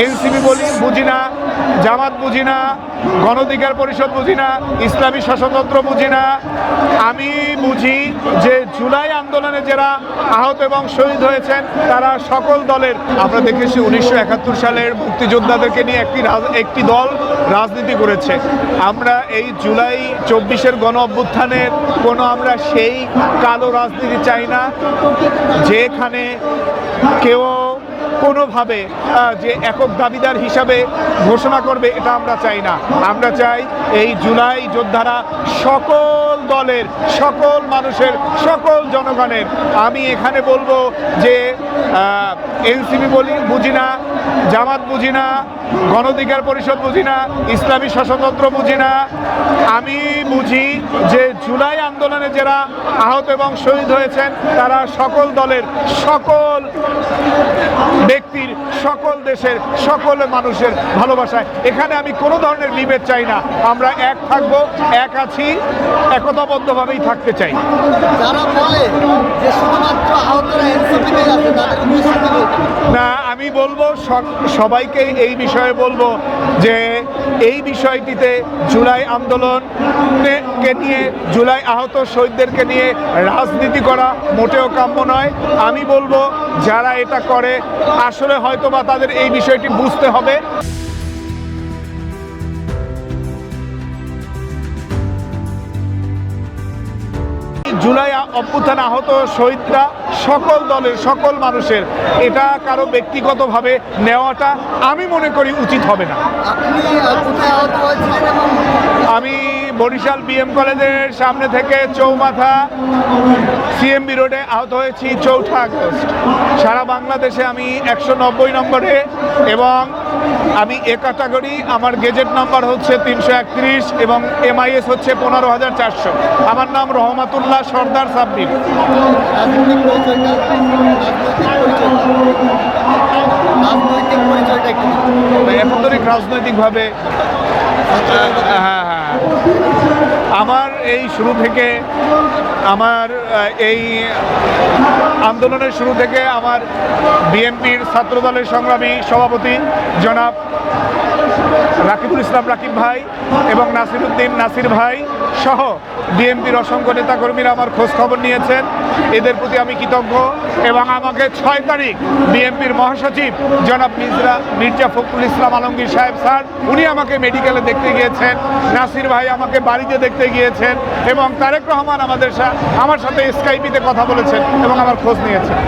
NCP বুঝি না, জামাত বুঝি না, গণ অধিকার পরিষদ বুঝি না, ইসলামী শাসনতন্ত্র বুঝি না। আমি বুঝি যে জুলাই আন্দোলনে যারা আহত এবং শহীদ হয়েছেন তারা সকল দলের, আমরা দেখেছি 1971 সালের মুক্তিযোদ্ধাদেরকে নিয়ে একটি দল রাজনীতি করেছে। আমরা এই জুলাই 24-এর গণ অভ্যুত্থানের আমরা সেই কালো রাজনীতি চাই না, যেখানে কেউ কোনোভাবে যে একক দাবিদার হিসাবে ঘোষণা করবে, এটা আমরা চাই না। আমরা চাই এই জুলাই যোদ্ধারা সকল দলের, সকল মানুষের, সকল জনগণের। আমি এখানে বলবো যে এনসিপি বুঝি না, জামাত বুঝি না, গণ অধিকার পরিষদ বুঝি না, ইসলামী শাসনতন্ত্র বুঝি না। আমি বুঝি যে জুলাই আন্দোলনে যারা আহত এবং শহীদ হয়েছেন তারা সকল দলের, সকল ব্যক্তির, সকল দেশের, সকল মানুষের ভালোবাসায়। এখানে আমি কোনো ধরনের বিভেদ চাই না। আমরা এক থাকবো, এক আছি, একতাবদ্ধভাবেই থাকতে চাই। যারা বলে যে শুধুমাত্র আহতরা এনসিপিতে আছে তাদের না, আমি বলবো সবাইকে এই বিষয়ে বলবো যে এই বিষয়টিতে জুলাই আন্দোলনকে নিয়ে, জুলাই আহত শহীদদেরকে নিয়ে রাজনীতি করা মোটেও কাম্য নয়। আমি বলবো যারা এটা করে আসলে হয়তোবা তাদের এই বিষয়টি বুঝতে হবে। জুলাই অভ্যুত্থানে আহত শহীদরা সকল দলের, সকল মানুষের। এটা কারো ব্যক্তিগতভাবে নেওয়াটা আমি মনে করি উচিত হবে না। আমি বরিশাল বিএম কলেজের সামনে থেকে চৌমাথা সিএমবি রোডে আহত হয়েছি 4 আগস্ট। সারা বাংলাদেশে আমি 190 নম্বরে, এবং আমি এ ক্যাটাগরি, আমার গেজেট নাম্বার হচ্ছে 331 এবং MIS হচ্ছে 15,400। আমার নাম রহমাতুল্লাহ সর্দার সাব্বির। রাজনৈতিকভাবে হ্যাঁ, আমার এই শুরু থেকে, আমার এই আন্দোলনের শুরু থেকে আমার বিএনপির ছাত্রদলের সংগ্রামী সভাপতি জনাব রাকিবুল ইসলাম রাকিব ভাই এবং নাসিরউদ্দিন নাসির ভাই সহ বিএনপির অসংখ্য নেতাকর্মীরা আমার খোঁজ খবর নিয়েছেন। এদের প্রতি আমি কৃতজ্ঞ। এবং আমাকে 6 তারিখ বিএনপির মহাসচিব জনাব মির্জা ফখরুল ইসলাম আলমগীর সাহেব স্যার, উনি আমাকে মেডিকেলে দেখতে গিয়েছেন। নাসির ভাই আমাকে বাড়িতে দেখতে গিয়েছেন এবং তারেক রহমান আমার সাথে স্কাইপিতে কথা বলেছেন এবং আমার খোঁজ নিয়েছেন।